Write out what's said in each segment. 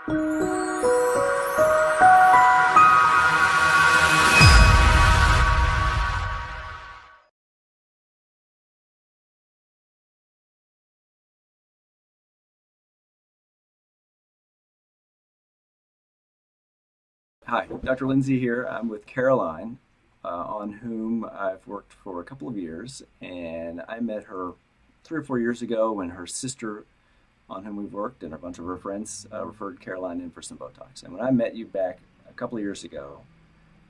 Hi, Dr. Lindsey here. I'm with Caroline, on whom I've worked for a couple of years, and I met her 3 or 4 years ago when her sister, on whom we've worked, and a bunch of her friends referred Caroline in for some Botox. And when I met you back a couple of years ago,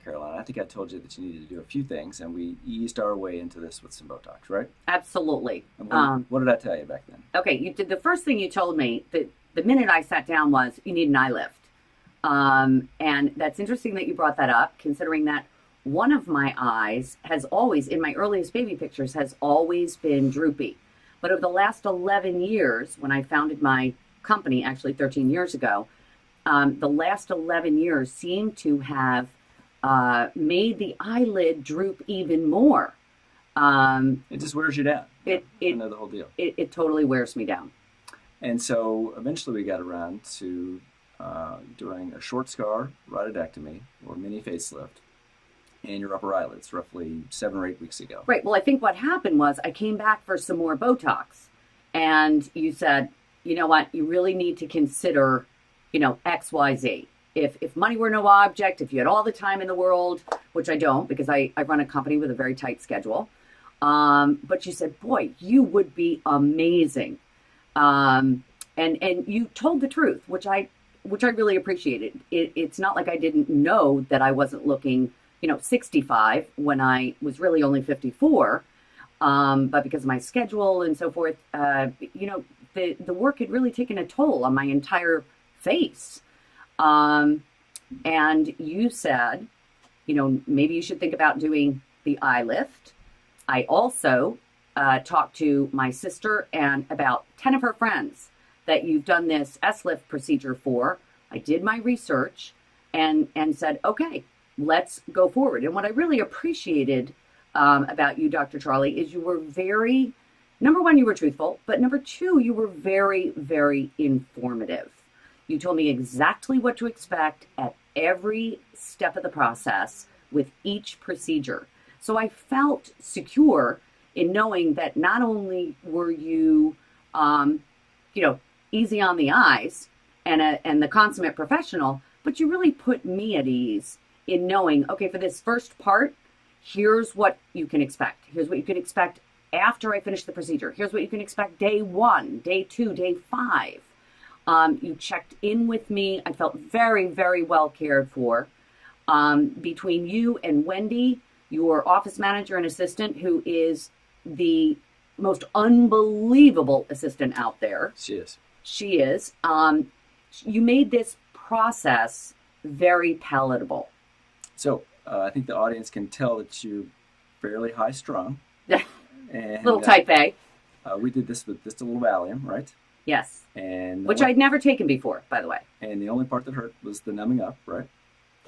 Caroline, I think I told you that you needed to do a few things, and we eased our way into this with some Botox, right? Absolutely. And what did I tell you back then? Okay, you did. The first thing you told me that the minute I sat down was you need an eye lift. And that's interesting that you brought that up, considering that one of my eyes has always, in my earliest baby pictures, has always been droopy. But over the last 11 years, when I founded my company, actually 13 years ago, the last 11 years seem to have made the eyelid droop even more. It just wears you down. I know the whole deal. It totally wears me down. And so eventually we got around to doing a short scar rhododectomy or mini facelift in your upper eyelids roughly 7 or 8 weeks ago. Right. Well, I think what happened was I came back for some more Botox, and you said, you know what, you really need to consider, X, Y, Z. If money were no object, if you had all the time in the world, which I don't because I run a company with a very tight schedule, but you said, boy, you would be amazing. And you told the truth, which I really appreciated. It's not like I didn't know that I wasn't looking, 65 when I was really only 54. But because of my schedule and so forth, the work had really taken a toll on my entire face. And you said, maybe you should think about doing the eye lift. I also talked to my sister and about 10 of her friends that you've done this S-lift procedure for. I did my research and said, okay, let's go forward. And what I really appreciated about you, Dr. Charlie, is you were number one, you were truthful, but number two, you were very, very informative. You told me exactly what to expect at every step of the process with each procedure. So I felt secure in knowing that not only were you, easy on the eyes and the consummate professional, but you really put me at ease in knowing, okay, for this first part, here's what you can expect. Here's what you can expect after I finish the procedure. Here's what you can expect day 1, day 2, day 5. You checked in with me. I felt very, very well cared for. Between you and Wendy, your office manager and assistant, who is the most unbelievable assistant out there. She is. You made this process very palatable. So I think the audience can tell that you're fairly high strung. And, little type A. We did this with just a little Valium, right? Yes. And which I'd never taken before, by the way. And the only part that hurt was the numbing up, right?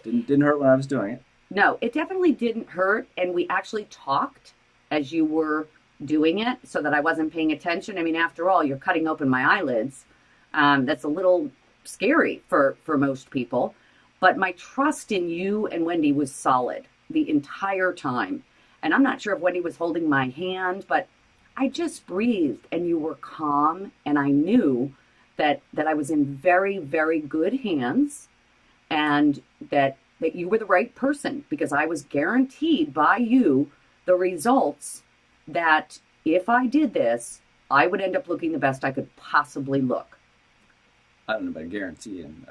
Didn't hurt when I was doing it. No, it definitely didn't hurt. And we actually talked as you were doing it so that I wasn't paying attention. I mean, after all, you're cutting open my eyelids. That's a little scary for most people. But my trust in you and Wendy was solid the entire time. And I'm not sure if Wendy was holding my hand, but I just breathed and you were calm. And I knew that I was in very, very good hands and that you were the right person because I was guaranteed by you the results that if I did this, I would end up looking the best I could possibly look. I don't know about guaranteeing,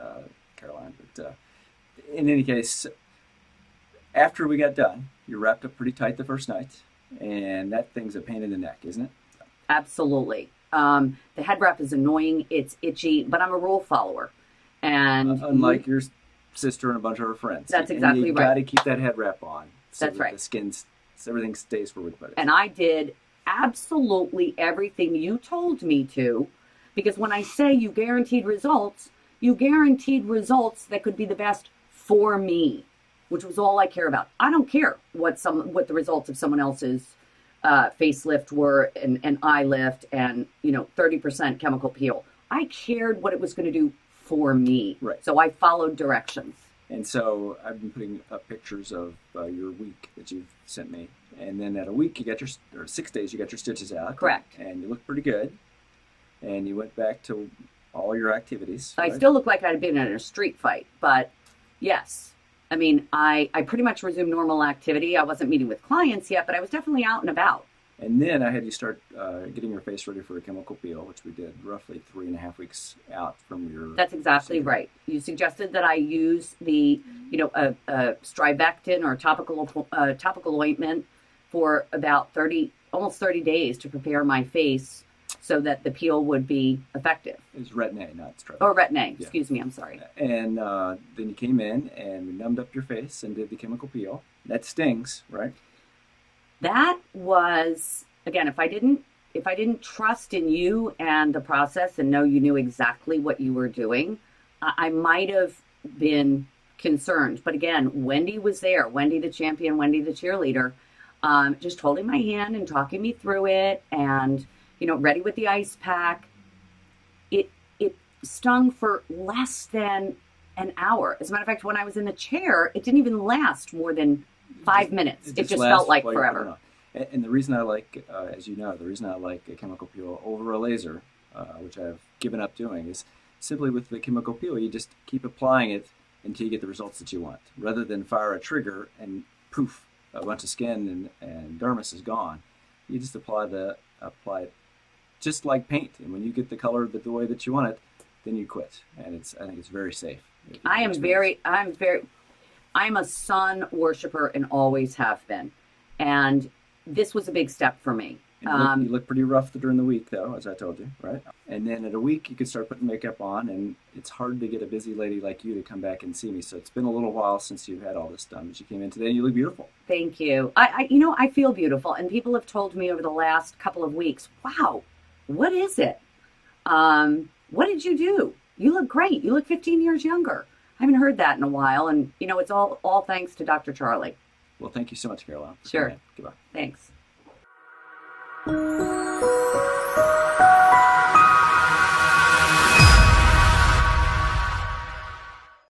Caroline, but in any case, after we got done, you wrapped up pretty tight the first night, and that thing's a pain in the neck, isn't it? Absolutely. The head wrap is annoying, it's itchy, but I'm a rule follower. And unlike your sister and a bunch of her friends. That's exactly right. You got to keep that head wrap on. So that's right. The skin's, everything stays where we put it. And I did absolutely everything you told me to, because when I say you guaranteed results that could be the best for me, which was all I care about. I don't care what the results of someone else's facelift were and eye lift and 30% chemical peel. I cared what it was going to do for me. Right. So I followed directions. And so I've been putting up pictures of your week that you've sent me. And then at a week, you got or 6 days, you got your stitches out. Correct. And you look pretty good. And you went back to all your activities. I right? still look like I'd been in a street fight, but yes. I mean, I pretty much resumed normal activity. I wasn't meeting with clients yet, but I was definitely out and about. And then I had you start getting your face ready for a chemical peel, which we did roughly 3.5 weeks out from your... That's exactly procedure. right. You suggested that I use the, a strivectin or topical ointment for about almost 30 days to prepare my face so that the peel would be effective. It's Retin-A, not strivectin. Oh, Retin-A. Yeah. Excuse me. I'm sorry. And then you came in and we numbed up your face and did the chemical peel. That stings, right? That was, again, if I didn't trust in you and the process and know you knew exactly what you were doing, I might have been concerned. But again, Wendy was there. Wendy the champion, Wendy the cheerleader, just holding my hand and talking me through it and, ready with the ice pack. It stung for less than an hour. As a matter of fact, when I was in the chair, it didn't even last more than 5 minutes. It just felt like forever. And the reason I like, as you know, the reason I like a chemical peel over a laser, which I've given up doing, is simply with the chemical peel, you just keep applying it until you get the results that you want. Rather than fire a trigger and poof, a bunch of skin and dermis is gone. You just apply it just like paint. And when you get the color the way that you want it, then you quit. And I think it's very safe. I'm a sun worshiper and always have been. And this was a big step for me. You look pretty rough during the week, though, as I told you, right? And then at a week, you could start putting makeup on, and it's hard to get a busy lady like you to come back and see me. So it's been a little while since you've had all this done, but you came in today, and you look beautiful. Thank you. I feel beautiful, and people have told me over the last couple of weeks, wow, what is it? What did you do? You look great. You look 15 years younger. I haven't heard that in a while, and, it's all thanks to Dr. Charlie. Well, thank you so much, Caroline. Sure. Goodbye. Thanks.